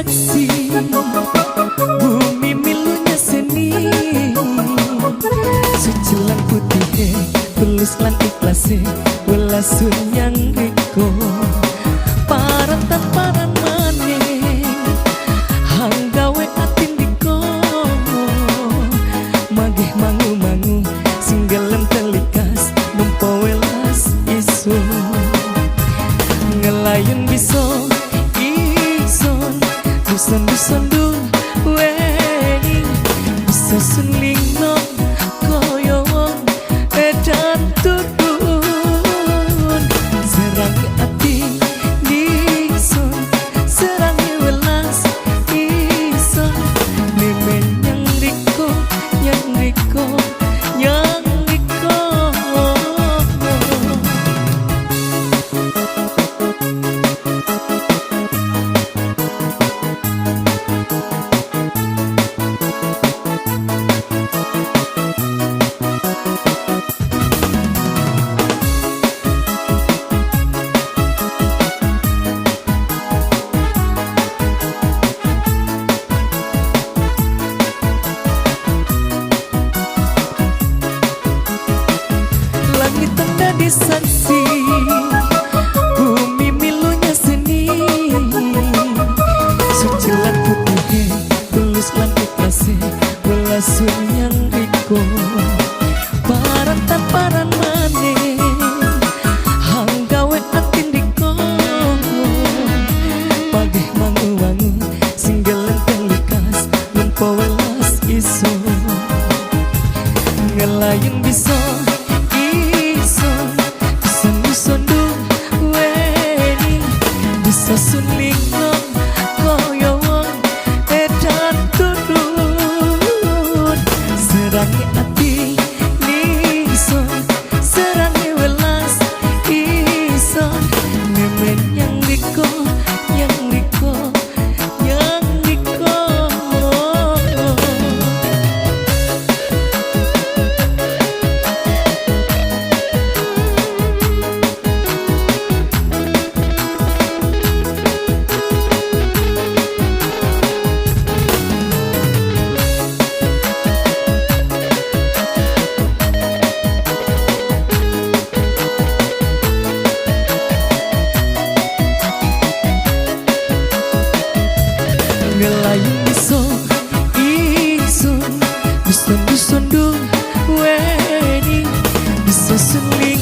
saksi bumi milunya seni suci lan putih tulus lan ikhlas welasun yang riko paran tanparan maning hanggawe atin diko magih mangu-mangu singgalem telikas numpo welas isu ngelayun biso ison dusun-dusun dul weni bisa suling no koyo wong edan turun serangi ati dison serangi welas ison nemen yang riko yang riko yang riko saksi bumi milunya seni suci lan putih tulus lan ikhlas welasun yang riko paran tanparan maning hanggawe atin diko pagih mangu-mangu singgelen telikas numpo welas iso ngelayun bisa suling nong koyo wong edan turun serangi ati nison serangi welas ison nemen yang riko yang riko yang riko ngelayun biso ison dusun-dusun dul weni bisa suling